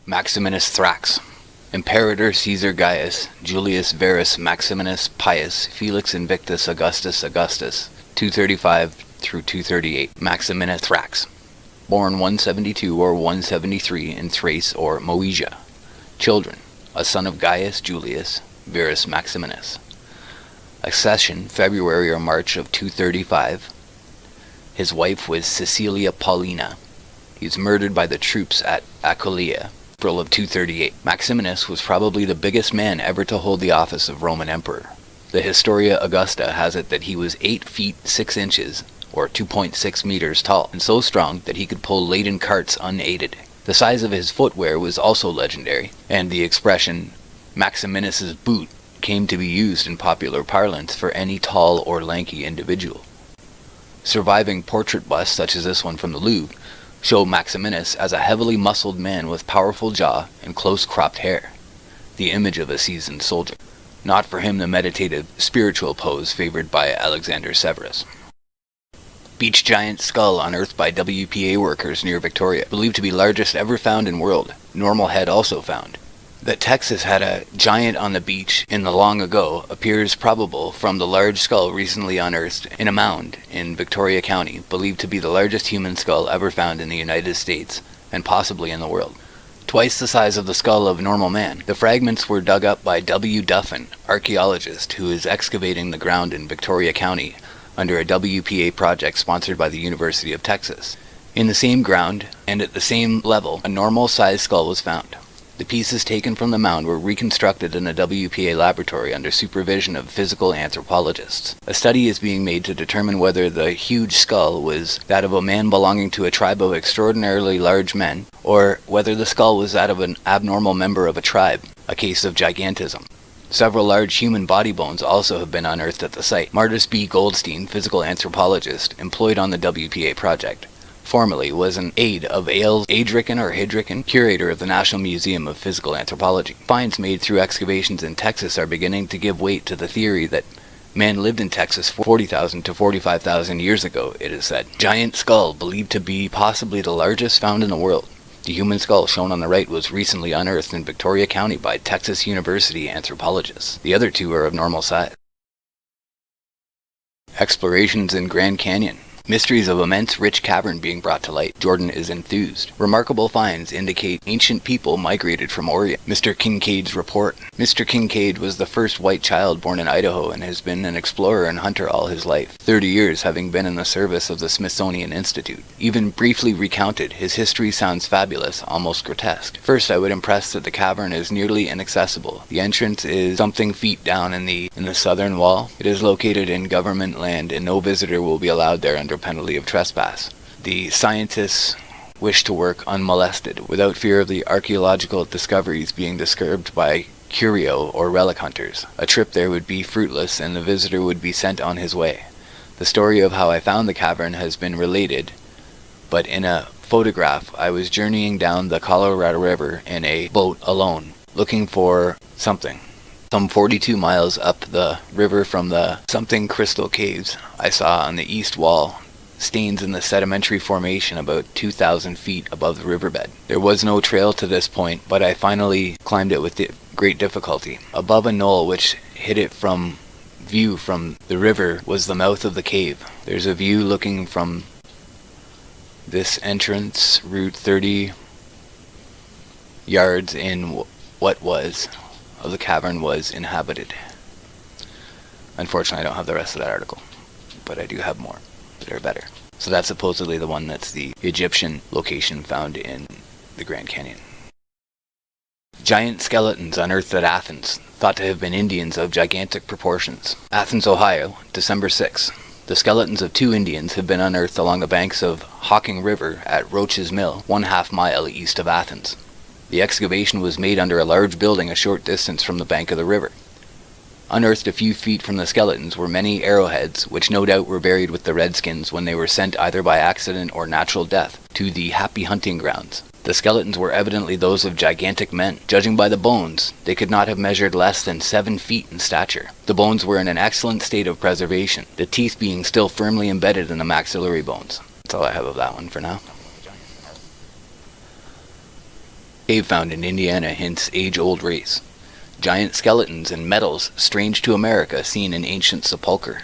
Maximinus Thrax. Imperator Caesar Gaius Julius Verus Maximinus Pius Felix Invictus Augustus 235 through 238. Maximinus Thrax. Born 172 or 173 in Thrace or Moesia. Children: a son of Gaius Julius Verus Maximinus. Accession February or March of 235. His wife was Caecilia Paulina. He was murdered by the troops at Aquileia, April of 238. Maximinus was probably the biggest man ever to hold the office of Roman Emperor. The Historia Augusta has it that he was 8 feet 6 inches, or 2.6 meters tall, and so strong that he could pull laden carts unaided. The size of his footwear was also legendary, and the expression Maximinus's boot came to be used in popular parlance for any tall or lanky individual. Surviving portrait busts, such as this one from the Louvre, show Maximinus as a heavily muscled man with powerful jaw and close cropped hair, the image of a seasoned soldier. Not for him the meditative, spiritual pose favored by Alexander Severus. Beach giant skull unearthed by WPA workers near Victoria, believed to be largest ever found in world. Normal head also found. That Texas had a giant on the beach in the long ago appears probable from the large skull recently unearthed in a mound in Victoria County, believed to be the largest human skull ever found in the United States, and possibly in the world. Twice the size of the skull of normal man, the fragments were dug up by W. Duffin, archaeologist who is excavating the ground in Victoria County under a WPA project sponsored by the University of Texas. In the same ground, and at the same level, a normal-sized skull was found. The pieces taken from the mound were reconstructed in a WPA laboratory under supervision of physical anthropologists. A study is being made to determine whether the huge skull was that of a man belonging to a tribe of extraordinarily large men, or whether the skull was that of an abnormal member of a tribe, a case of gigantism. Several large human body bones also have been unearthed at the site. Martis B. Goldstein, physical anthropologist employed on the WPA project, formerly was an aide of Ailes Heydrichen, curator of the National Museum of Physical Anthropology. Finds made through excavations in Texas are beginning to give weight to the theory that man lived in Texas 40,000 to 45,000 years ago, it is said. Giant skull believed to be possibly the largest found in the world. The human skull shown on the right was recently unearthed in Victoria County by Texas University anthropologists. The other two are of normal size. Explorations in Grand Canyon. Mysteries of immense rich cavern being brought to light. Jordan is enthused. Remarkable finds indicate ancient people migrated from Orient. Mr. Kincaid's report. Mr. Kincaid was the first white child born in Idaho and has been an explorer and hunter all his life, 30 years having been in the service of the Smithsonian Institute. Even briefly recounted, his history sounds fabulous, almost grotesque. First, I would impress that the cavern is nearly inaccessible. The entrance is something feet down in the southern wall. It is located in government land and no visitor will be allowed there under penalty of trespass. The scientists wish to work unmolested, without fear of the archaeological discoveries being disturbed by curio or relic hunters. A trip there would be fruitless and the visitor would be sent on his way. The story of how I found the cavern has been related, but in a photograph I was journeying down the Colorado River in a boat alone, looking for something. Some 42 miles up the river from the something crystal caves, I saw on the east wall stains in the sedimentary formation about 2,000 feet above the riverbed. There was no trail to this point, but I finally climbed it with great difficulty. Above a knoll which hid it from view from the river was the mouth of the cave. There's a view looking from this entrance, route 30 yards in what was of the cavern was inhabited. Unfortunately, I don't have the rest of that article, but I do have more that are better. So that's supposedly the one that's the Egyptian location found in the Grand Canyon. Giant skeletons unearthed at Athens, thought to have been Indians of gigantic proportions. Athens, Ohio, December 6. The skeletons of 2 Indians have been unearthed along the banks of Hocking River at Roach's Mill, 1/2 mile east of Athens. The excavation was made under a large building a short distance from the bank of the river. Unearthed a few feet from the skeletons were many arrowheads, which no doubt were buried with the Redskins when they were sent either by accident or natural death to the Happy Hunting Grounds. The skeletons were evidently those of gigantic men. Judging by the bones, they could not have measured less than 7 feet in stature. The bones were in an excellent state of preservation, the teeth being still firmly embedded in the maxillary bones. That's all I have of that one for now. Cave found in Indiana hints age-old race. Giant skeletons and metals strange to America seen in ancient sepulchre.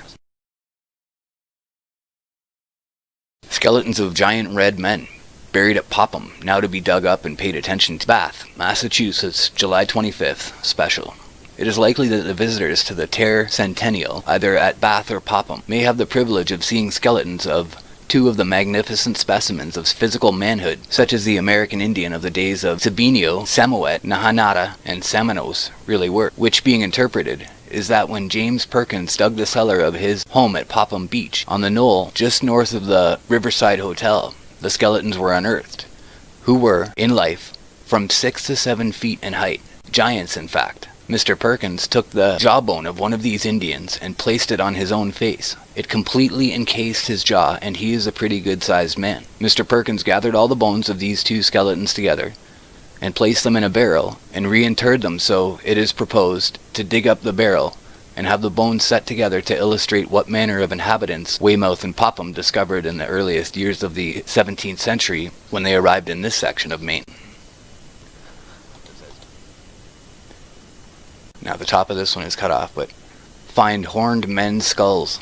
Skeletons of giant red men, buried at Popham, now to be dug up and paid attention to. Bath, Massachusetts, July 25th, special. It is likely that the visitors to the Tercentennial, either at Bath or Popham, may have the privilege of seeing skeletons of two of the magnificent specimens of physical manhood, such as the American Indian of the days of Sabinio, Samoet, Nahanata, and Samanos really were, which, being interpreted, is that when James Perkins dug the cellar of his home at Popham Beach, on the knoll just north of the Riverside Hotel, the skeletons were unearthed, who were, in life, from 6 to 7 feet in height. Giants, in fact. Mr. Perkins took the jawbone of one of these Indians and placed it on his own face. It completely encased his jaw, and he is a pretty good-sized man. Mr. Perkins gathered all the bones of these two skeletons together and placed them in a barrel and reinterred them, so it is proposed to dig up the barrel and have the bones set together to illustrate what manner of inhabitants Weymouth and Popham discovered in the earliest years of the 17th century when they arrived in this section of Maine. Now the top of this one is cut off, but find horned men's skulls.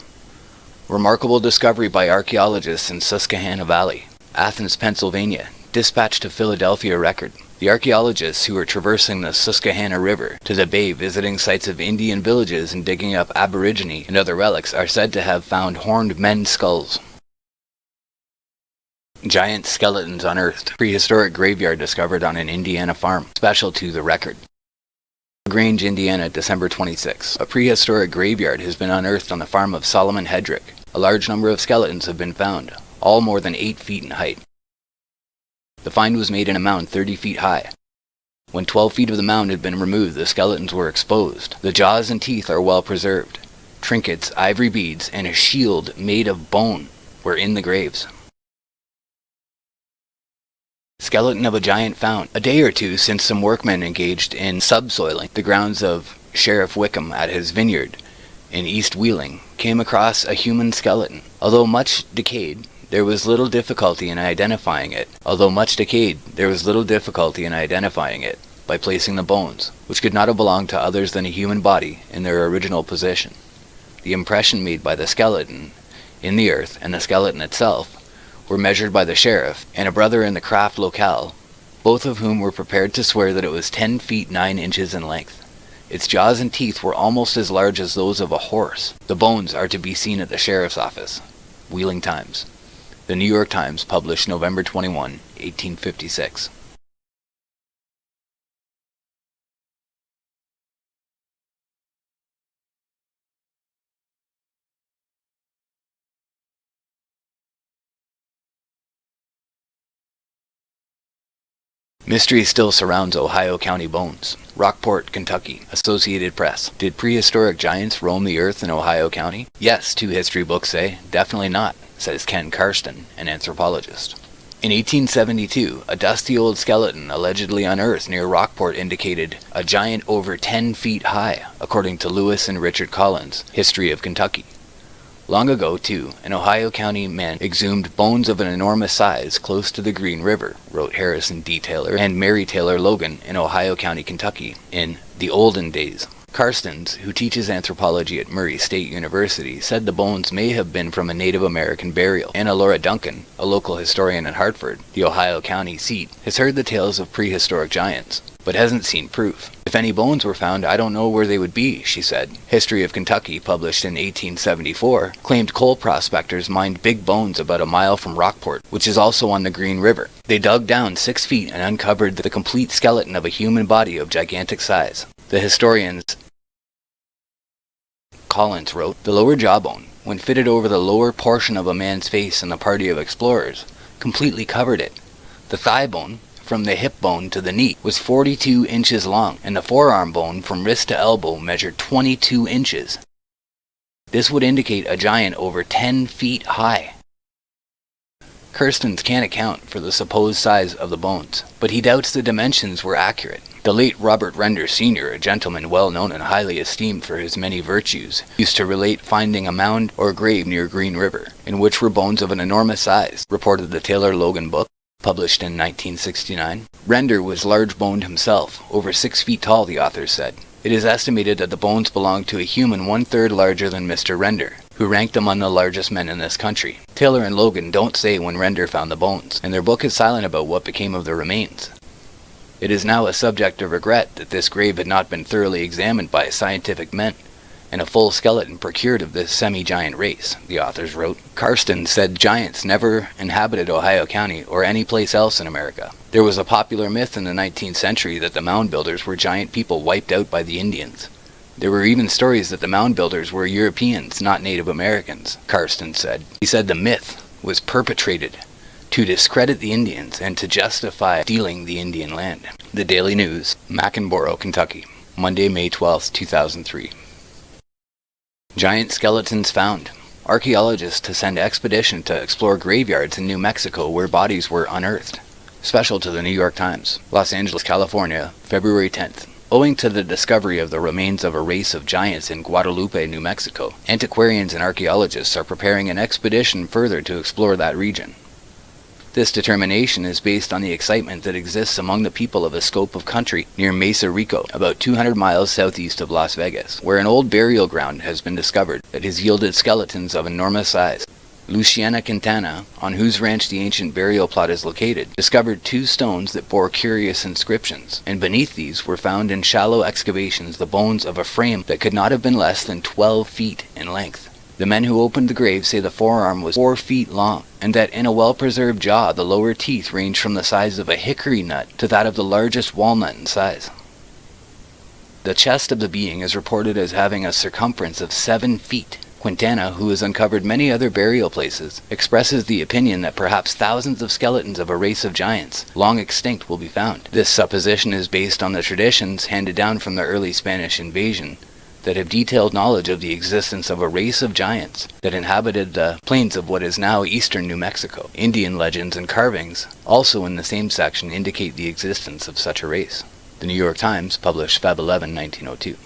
Remarkable discovery by archaeologists in Susquehanna Valley, Athens, Pennsylvania. Dispatch to Philadelphia Record. The archaeologists who were traversing the Susquehanna River to the bay visiting sites of Indian villages and digging up aborigine and other relics are said to have found horned men's skulls. Giant skeletons unearthed. Prehistoric graveyard discovered on an Indiana farm. Special to the Record. Grange, Indiana, December 26. A prehistoric graveyard has been unearthed on the farm of Solomon Hedrick. A large number of skeletons have been found, all more than 8 feet in height. The find was made in a mound 30 feet high. When 12 feet of the mound had been removed, the skeletons were exposed. The jaws and teeth are well preserved. Trinkets, ivory beads, and a shield made of bone were in the graves. Skeleton of a giant found. A day or two since some workmen engaged in subsoiling the grounds of Sheriff Wickham at his vineyard in East Wheeling came across a human skeleton. Although much decayed, there was little difficulty in identifying it by placing the bones, which could not have belonged to others than a human body, in their original position. The impression made by the skeleton in the earth and the skeleton itself were measured by the sheriff and a brother in the craft locale, both of whom were prepared to swear that it was 10 feet 9 inches in length. Its jaws and teeth were almost as large as those of a horse. The bones are to be seen at the sheriff's office. Wheeling Times. The New York Times, published November 21, 1856. Mystery still surrounds Ohio County bones. Rockport, Kentucky. Associated Press. Did prehistoric giants roam the earth in Ohio County? Yes, 2 history books say. Definitely not, says Ken Karsten, an anthropologist. In 1872, a dusty old skeleton allegedly unearthed near Rockport indicated a giant over 10 feet high, according to Lewis and Richard Collins' History of Kentucky. Long ago, too, an Ohio County man exhumed bones of an enormous size close to the Green River, wrote Harrison D. Taylor and Mary Taylor Logan in Ohio County, Kentucky, in The Olden Days. Karstens, who teaches anthropology at Murray State University, said the bones may have been from a Native American burial. Anna Laura Duncan, a local historian in Hartford, the Ohio County seat, has heard the tales of prehistoric giants, but hasn't seen proof. If any bones were found, I don't know where they would be, she said. History of Kentucky, published in 1874, claimed coal prospectors mined big bones about a mile from Rockport, which is also on the Green River. They dug down 6 feet and uncovered the complete skeleton of a human body of gigantic size. The historians Collins wrote, the lower jawbone, when fitted over the lower portion of a man's face in the party of explorers, completely covered it. The thigh bone, from the hip bone to the knee, was 42 inches long, and the forearm bone from wrist to elbow measured 22 inches. This would indicate a giant over 10 feet high. Kirstens can't account for the supposed size of the bones, but he doubts the dimensions were accurate. The late Robert Render Sr., a gentleman well known and highly esteemed for his many virtues, used to relate finding a mound or grave near Green River, in which were bones of an enormous size, reported the Taylor Logan book. published in 1969. Render was large-boned himself, over 6 feet tall, the authors said. It is estimated that the bones belonged to a human 1/3 larger than Mr. Render, who ranked among the largest men in this country. Taylor and Logan don't say when Render found the bones, and their book is silent about what became of the remains. It is now a subject of regret that this grave had not been thoroughly examined by scientific men, and a full skeleton procured of this semi-giant race, the authors wrote. Karsten said giants never inhabited Ohio County or any place else in America. There was a popular myth in the 19th century that the mound builders were giant people wiped out by the Indians. There were even stories that the mound builders were Europeans, not Native Americans, Karsten said. He said the myth was perpetrated to discredit the Indians and to justify stealing the Indian land. The Daily News, 𝗥𝗲𝗺𝗶𝗱𝗂𝗀𝗃, Kentucky, Monday, May 12, 2003. Giant skeletons found. Archaeologists to send expedition to explore graveyards in New Mexico where bodies were unearthed. Special to the New York Times, Los Angeles, California, February 10th. Owing to the discovery of the remains of a race of giants in Guadalupe, New Mexico, antiquarians and archaeologists are preparing an expedition further to explore that region. This determination is based on the excitement that exists among the people of a scope of country near Mesa Rico, about 200 miles southeast of Las Vegas, where an old burial ground has been discovered that has yielded skeletons of enormous size. Luciana Quintana, on whose ranch the ancient burial plot is located, discovered 2 stones that bore curious inscriptions, and beneath these were found in shallow excavations the bones of a frame that could not have been less than 12 feet in length. The men who opened the grave say the forearm was 4 feet long, and that in a well-preserved jaw the lower teeth ranged from the size of a hickory nut to that of the largest walnut in size. The chest of the being is reported as having a circumference of 7 feet. Quintana, who has uncovered many other burial places, expresses the opinion that perhaps thousands of skeletons of a race of giants, long extinct, will be found. This supposition is based on the traditions handed down from the early Spanish invasion that have detailed knowledge of the existence of a race of giants that inhabited the plains of what is now eastern New Mexico. Indian legends and carvings, also in the same section, indicate the existence of such a race. The New York Times, published Feb 11, 1902.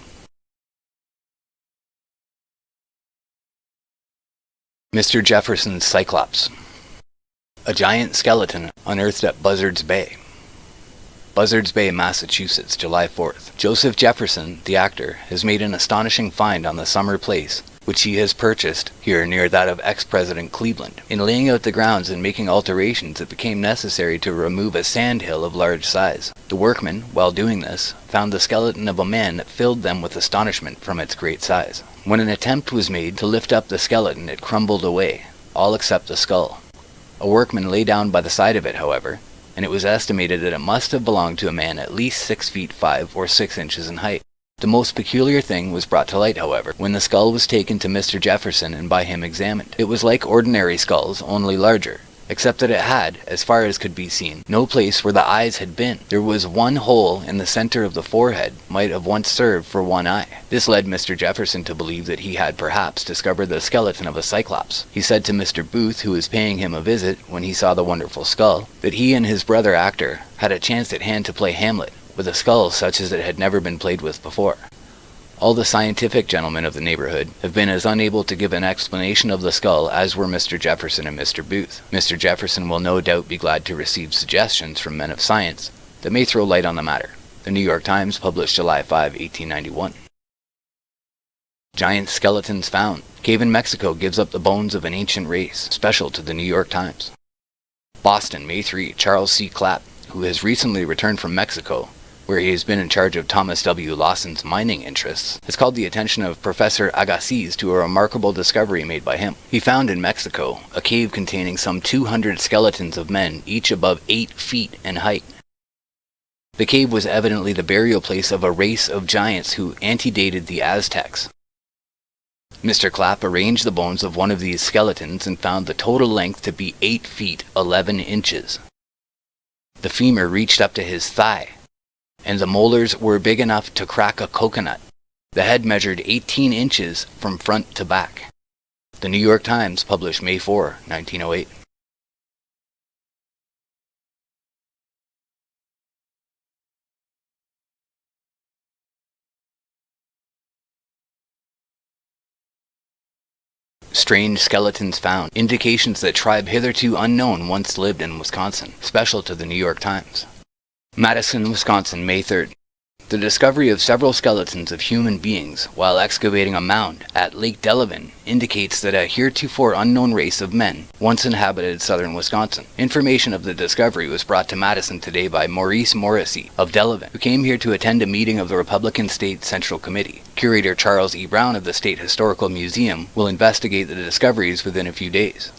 Mr. Jefferson Cyclops. A giant skeleton unearthed at Buzzards Bay. Buzzards Bay, Massachusetts, July 4th. Joseph Jefferson, the actor, has made an astonishing find on the summer place, which he has purchased here near that of ex-President Cleveland. In laying out the grounds and making alterations, it became necessary to remove a sand hill of large size. The workmen, while doing this, found the skeleton of a man that filled them with astonishment from its great size. When an attempt was made to lift up the skeleton, it crumbled away, all except the skull. A workman lay down by the side of it, however, and it was estimated that it must have belonged to a man at least 6 feet 5 or 6 inches in height. The most peculiar thing was brought to light, however, when the skull was taken to Mr. Jefferson and by him examined. It was like ordinary skulls, only larger, except that it had, as far as could be seen, no place where the eyes had been. There was one hole in the center of the forehead, might have once served for one eye. This led Mr. Jefferson to believe that he had perhaps discovered the skeleton of a cyclops. He said to Mr. Booth, who was paying him a visit when he saw the wonderful skull, that he and his brother actor had a chance at hand to play Hamlet, with a skull such as it had never been played with before. All the scientific gentlemen of the neighborhood have been as unable to give an explanation of the skull as were Mr. Jefferson and Mr. Booth. Mr. Jefferson will no doubt be glad to receive suggestions from men of science that may throw light on the matter. The New York Times, published July 5, 1891. Giant skeletons found. Cave in Mexico gives up the bones of an ancient race. Special to the New York Times. Boston, May 3. Charles C. Clapp, who has recently returned from Mexico, where he has been in charge of Thomas W. Lawson's mining interests, has called the attention of Professor Agassiz to a remarkable discovery made by him. He found in Mexico a cave containing some 200 skeletons of men, each above 8 feet in height. The cave was evidently the burial place of a race of giants who antedated the Aztecs. Mr. Clapp arranged the bones of one of these skeletons and found the total length to be 8 feet 11 inches. The femur reached up to his thigh, and the molars were big enough to crack a coconut. The head measured 18 inches from front to back. The New York Times, published May 4, 1908. Strange skeletons found. Indications that tribe hitherto unknown once lived in Wisconsin. Special to the New York Times. Madison, Wisconsin, May 3rd. The discovery of several skeletons of human beings while excavating a mound at Lake Delavan indicates that a heretofore unknown race of men once inhabited southern Wisconsin. Information of the discovery was brought to Madison today by Maurice Morrissey of Delavan, who came here to attend a meeting of the Republican State Central Committee. Curator Charles E. Brown of the State Historical Museum will investigate the discoveries within a few days.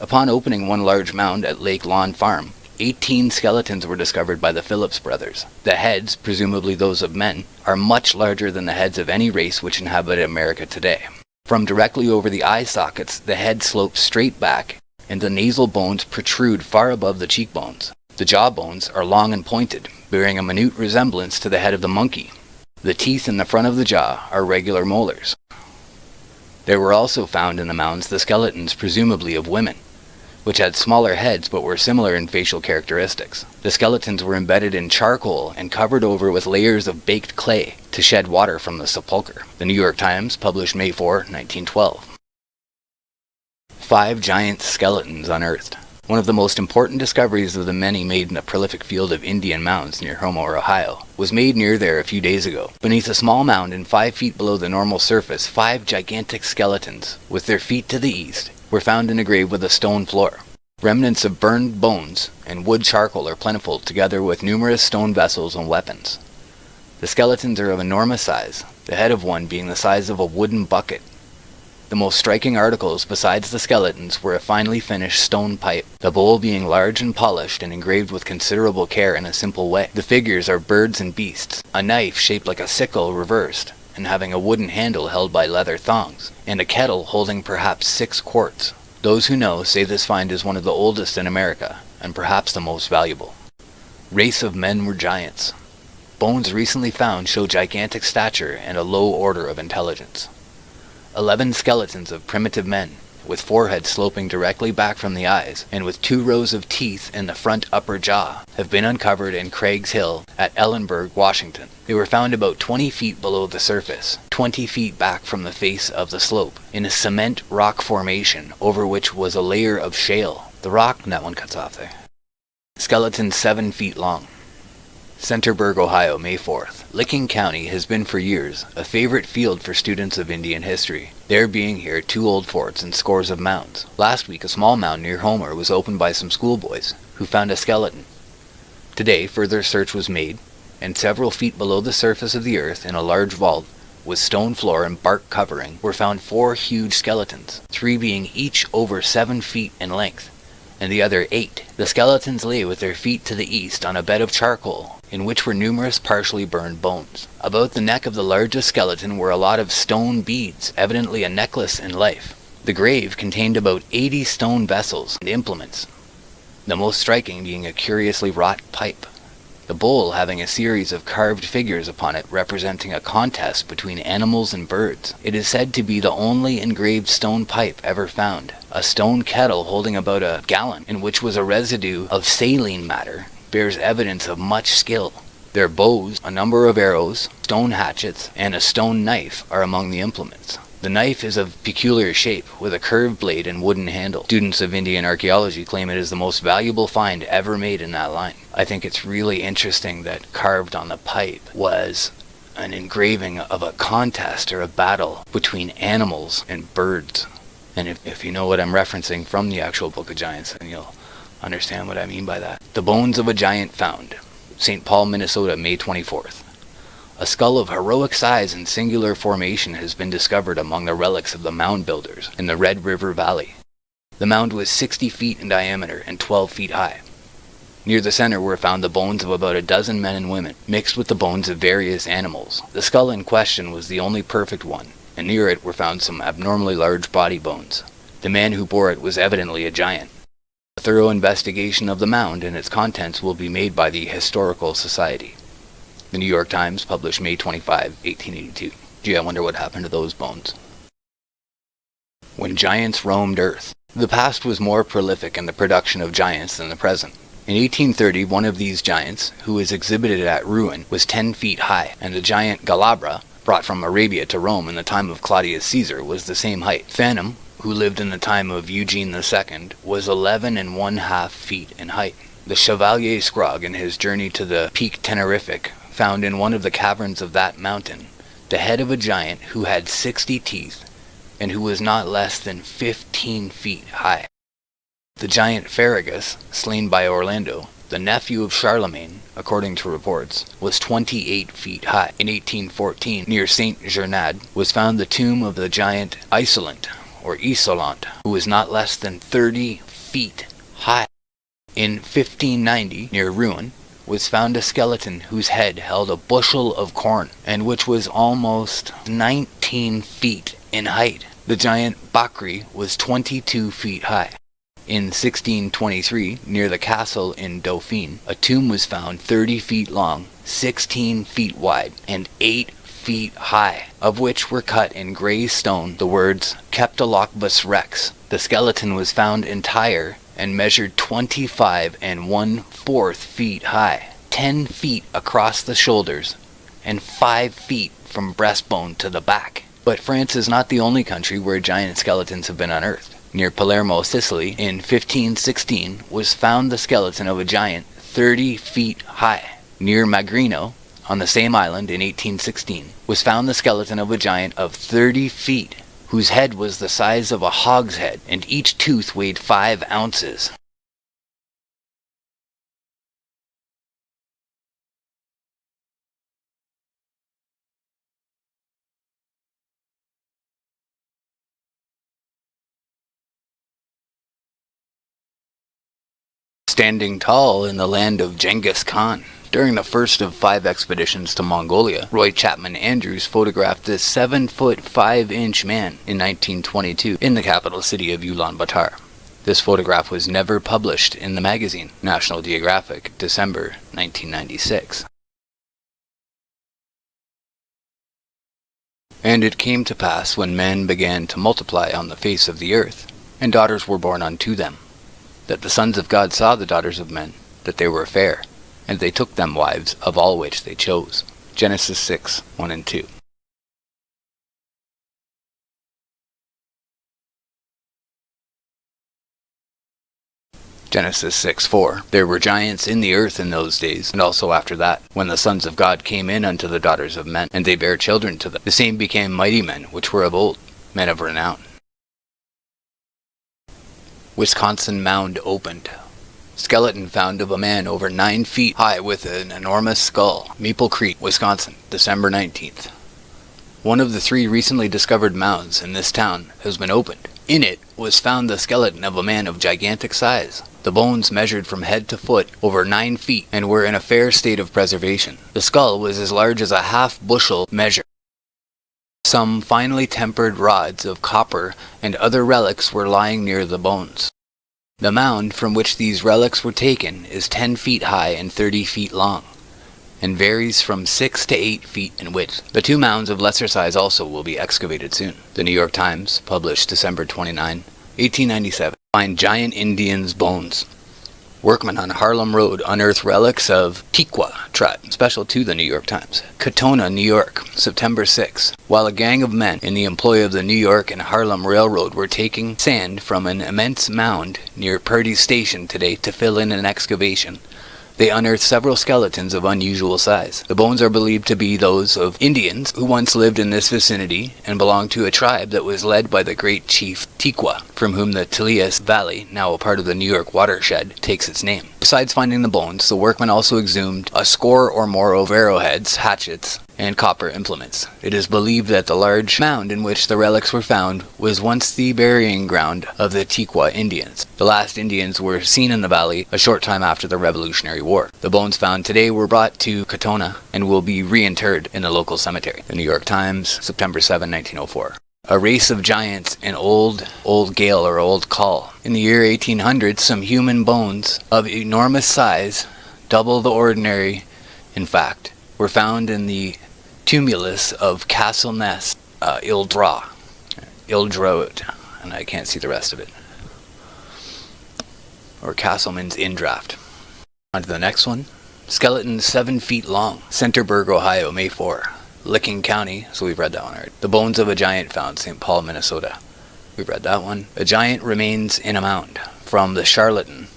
Upon opening one large mound at Lake Lawn Farm, 18 skeletons were discovered by the Phillips brothers. The heads, presumably those of men, are much larger than the heads of any race which inhabited America today. From directly over the eye sockets, the head slopes straight back, and the nasal bones protrude far above the cheekbones. The jaw bones are long and pointed, bearing a minute resemblance to the head of the monkey. The teeth in the front of the jaw are regular molars. There were also found in the mounds the skeletons presumably of women, which had smaller heads but were similar in facial characteristics. The skeletons were embedded in charcoal and covered over with layers of baked clay to shed water from the sepulchre. The New York Times, published May 4, 1912. 5 giant skeletons unearthed. One of the most important discoveries of the many made in the prolific field of Indian mounds near Homer, Ohio, was made near there a few days ago. Beneath a small mound and 5 feet below the normal surface, 5 gigantic skeletons, with their feet to the east, were found in a grave with a stone floor. Remnants of burned bones and wood charcoal are plentiful, together with numerous stone vessels and weapons. The skeletons are of enormous size, the head of one being the size of a wooden bucket. The most striking articles besides the skeletons were a finely finished stone pipe, the bowl being large and polished and engraved with considerable care in a simple way. The figures are birds and beasts, a knife shaped like a sickle reversed, and having a wooden handle held by leather thongs, and a kettle holding perhaps 6 quarts. Those who know say this find is one of the oldest in America, and perhaps the most valuable. Race of men were giants. Bones recently found show gigantic stature and a low order of intelligence. 11 skeletons of primitive men, with foreheads sloping directly back from the eyes, and with 2 rows of teeth in the front upper jaw, have been uncovered in Craig's Hill at Ellenburg, Washington. They were found about 20 feet below the surface, 20 feet back from the face of the slope, in a cement rock formation over which was a layer of shale. The rock, that one cuts off there. Skeleton 7 feet long. Centerburg, Ohio, May 4th. Licking County has been for years a favorite field for students of Indian history, there being here 2 old forts and scores of mounds. Last week a small mound near Homer was opened by some schoolboys, who found a skeleton. Today further search was made, and several feet below the surface of the earth in a large vault, with stone floor and bark covering, were found 4 huge skeletons, 3 being each over 7 feet in length, and the other 8. The skeletons lay with their feet to the east on a bed of charcoal, in which were numerous partially burned bones. About the neck of the largest skeleton were a lot of stone beads, evidently a necklace in life. The grave contained about 80 stone vessels and implements, the most striking being a curiously wrought pipe, the bowl having a series of carved figures upon it representing a contest between animals and birds. It is said to be the only engraved stone pipe ever found. A stone kettle holding about a gallon, in which was a residue of saline matter, bears evidence of much skill. Their bows, a number of arrows, stone hatchets, and a stone knife are among the implements. The knife is of peculiar shape, with a curved blade and wooden handle. Students of Indian archaeology claim it is the most valuable find ever made in that line. I think it's really interesting that carved on the pipe was an engraving of a contest or a battle between animals and birds. And if you know what I'm referencing from the actual Book of Giants, then you'll understand what I mean by that. The bones of a giant found. St. Paul, Minnesota, May 24th. A skull of heroic size and singular formation has been discovered among the relics of the mound builders in the Red River Valley. The mound was 60 feet in diameter and 12 feet high. Near the center were found the bones of about a dozen men and women, mixed with the bones of various animals. The skull in question was the only perfect one, and near it were found some abnormally large body bones. The man who bore it was evidently a giant. A thorough investigation of the mound and its contents will be made by the Historical Society. The New York Times, published May 25, 1882. Gee, I wonder what happened to those bones. When giants roamed Earth. The past was more prolific in the production of giants than the present. In 1830, one of these giants, who was exhibited at Rouen, was 10 feet high, and the giant 𝗥𝗲𝗺𝗶, brought from Arabia to Rome in the time of Claudius Caesar, was the same height. 𝗏, who lived in the time of Eugene II, was 11½ feet in height. The Chevalier Scrogg, in his journey to the Peak Tenerific, found in one of the caverns of that mountain the head of a giant who had 60 teeth and who was not less than 15 feet high. The giant Ferragus, slain by Orlando, the nephew of Charlemagne, according to reports, was 28 feet high. In 1814, near Saint Gernad, was found the tomb of the giant Isolant, or Isolant, who was not less than 30 feet high. In 1590, near Rouen, was found a skeleton whose head held a bushel of corn, and which was almost 19 feet in height. The giant 𝗥𝗲𝗺𝗶𝗱𝗏 was 22 feet high. In 1623, near the castle in Dauphine, a tomb was found 30 feet long, 16 feet wide, and 8 feet high, of which were cut in grey stone the words 𝗥𝗲𝗺𝗶𝗱𝗏𝗄. The skeleton was found entire and measured 25 1/4 feet high, 10 feet across the shoulders, and 5 feet from breastbone to the back. But France is not the only country where giant skeletons have been unearthed. Near Palermo, Sicily, in 1516, was found the skeleton of a giant 30 feet high. Near Magrino, on the same island in 1816, was found the skeleton of a giant of 30 feet, whose head was the size of a hogshead, and each tooth weighed 5 ounces. Standing tall in the land of Genghis Khan. During the first of 5 expeditions to Mongolia, Roy Chapman Andrews photographed this 7-foot 5-inch man in 1922 in the capital city of Ulaanbaatar. This photograph was never published in the magazine National Geographic, December 1996. And it came to pass when men began to multiply on the face of the earth, and daughters were born unto them, that the sons of God saw the daughters of men, that they were fair, and they took them wives of all which they chose. Genesis 6, 1 and 2. Genesis 6:4. There were giants in the earth in those days, and also after that, when the sons of God came in unto the daughters of men, and they bare children to them. The same became mighty men, which were of old, men of renown. Wisconsin mound opened. Skeleton found of a man over 9 feet high with an enormous skull. Maple Creek, Wisconsin, December 19th. One of the 3 recently discovered mounds in this town has been opened. In it was found the skeleton of a man of gigantic size. The bones measured from head to foot over 9 feet and were in a fair state of preservation. The skull was as large as a half-bushel measure. Some finely tempered rods of copper and other relics were lying near the bones. The mound from which these relics were taken is 10 feet high and 30 feet long, and varies from 6 to 8 feet in width. The 2 mounds of lesser size also will be excavated soon. The New York Times, published December 29, 1897. Find giant Indians' bones. Workmen on Harlem Road unearth relics of 𝗥𝗲𝗺𝗃𝗏 tribe, special to the New York Times. Katonah, New York, September 6. While a gang of men in the employ of the New York and Harlem Railroad were taking sand from an immense mound near Purdy's Station today to fill in an excavation, they unearthed several skeletons of unusual size. The bones are believed to be those of Indians who once lived in this vicinity and belonged to a tribe that was led by the great chief 𝗥𝗲𝗄, from whom the Tilias Valley, now a part of the New York watershed, takes its name. Besides finding the bones, the workmen also exhumed a score or more of arrowheads, hatchets, and copper implements. It is believed that the large mound in which the relics were found was once the burying ground of the 𝗥𝗲𝗄 Indians. The last Indians were seen in the valley a short time after the Revolutionary War. The bones found today were brought to Katonah and will be reinterred in the local cemetery. The New York Times, September 7, 1904. A race of giants in Old Gael or Old Call. In the year 1800, some human bones of enormous size, double the ordinary in fact, were found in the tumulus of Castle-Ness, Ildrode, and I can't see the rest of it, or Castleman's Indraft. On to the next one. Skeleton 7 feet long, Centerburg, Ohio, May 4. Licking County, so we've read that one already. The bones of a giant found, St. Paul, Minnesota. We've read that one. A giant remains in a mound. From the Charlatan,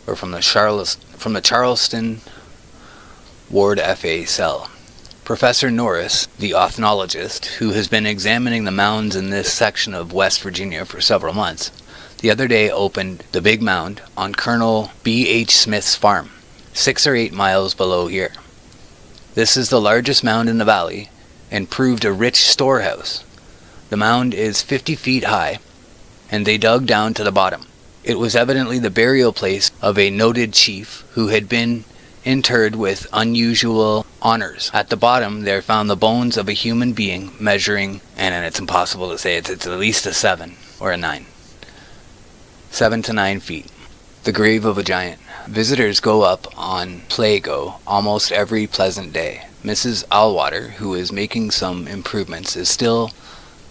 or from the Charleston Ward FA cell. Professor Norris, the ethnologist, who has been examining the mounds in this section of West Virginia for several months, the other day opened the big mound on Colonel B.H. Smith's farm, 6 or 8 miles below here. This is the largest mound in the valley and proved a rich storehouse. The mound is 50 feet high, and they dug down to the bottom. It was evidently the burial place of a noted chief who had been interred with unusual honors. At the bottom, they found the bones of a human being measuring, and it's impossible to say, it's at least a 7 or a 9. 7 to 9 feet. The grave of a giant. Visitors go up on Plago almost every pleasant day. Mrs. Allwater, who is making some improvements, is still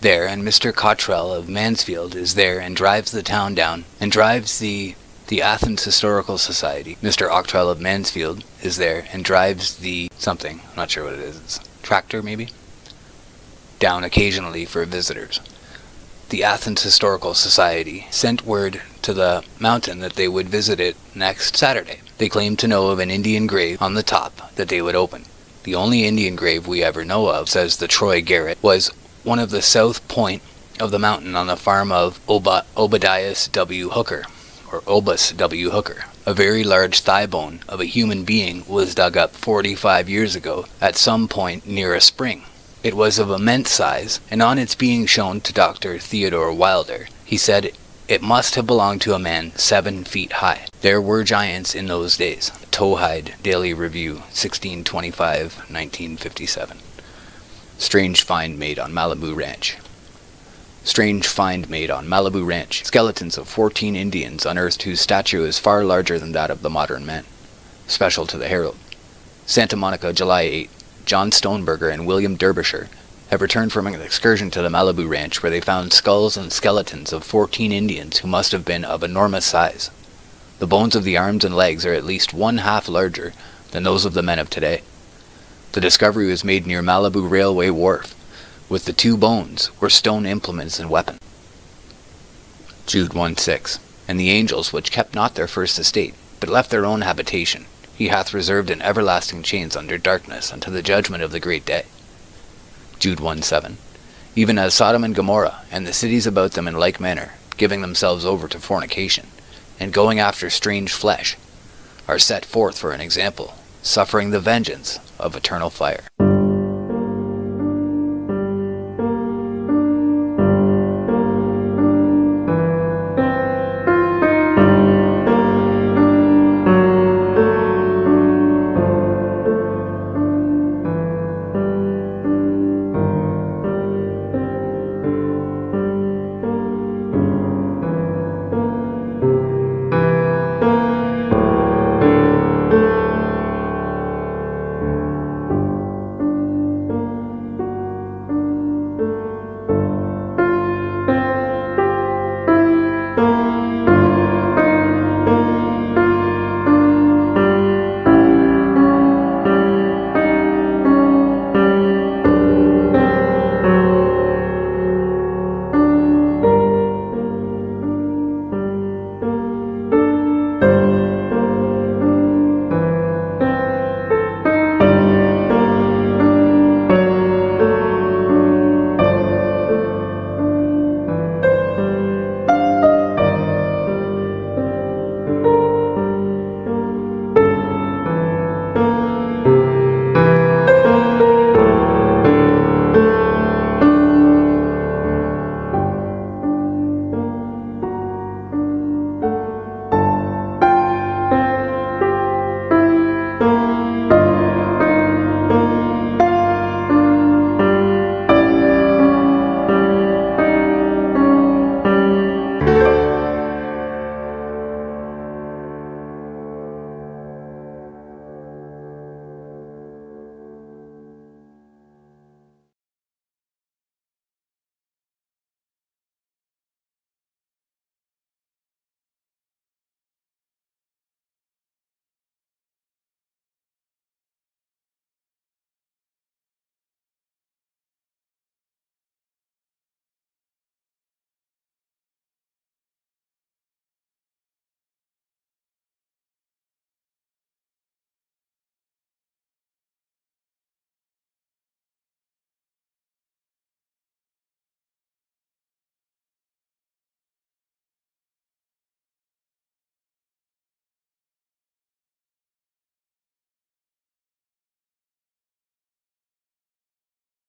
there, and Mr. Cottrell of Mansfield is there and drives the town down, and drives the Athens Historical Society. Mr. Cottrell of Mansfield is there and drives the something, I'm not sure what it is, it's tractor maybe, down occasionally for visitors. The Athens Historical Society sent word to the mountain that they would visit it next Saturday. They claimed to know of an Indian grave on the top that they would open. The only Indian grave we ever know of, says the Troy Garrett, was one of the south point of the mountain on the farm of Obadias W. Hooker, or Obus W. Hooker. A very large thigh bone of a human being was dug up 45 years ago at some point near a spring. It was of immense size, and on its being shown to Dr. Theodore Wilder, he said it must have belonged to a man 7 feet high. There were giants in those days. Towhide Daily Review, 1625-1957. Strange find made on Malibu Ranch. Strange find made on Malibu Ranch. Skeletons of 14 Indians unearthed whose stature is far larger than that of the modern man. Special to the Herald. Santa Monica, July 8. John Stoneberger and William Derbyshire have returned from an excursion to the Malibu Ranch where they found skulls and skeletons of 14 Indians who must have been of enormous size. The bones of the arms and legs are at least 1/2 larger than those of the men of today. The discovery was made near Malibu Railway Wharf. With the 2 bones were stone implements and weapons. Jude 1:6. And the angels which kept not their first estate, but left their own habitation, he hath reserved in everlasting chains under darkness unto the judgment of the great day. Jude 1:7. Even as Sodom and Gomorrah, and the cities about them in like manner, giving themselves over to fornication, and going after strange flesh, are set forth for an example, suffering the vengeance of eternal fire.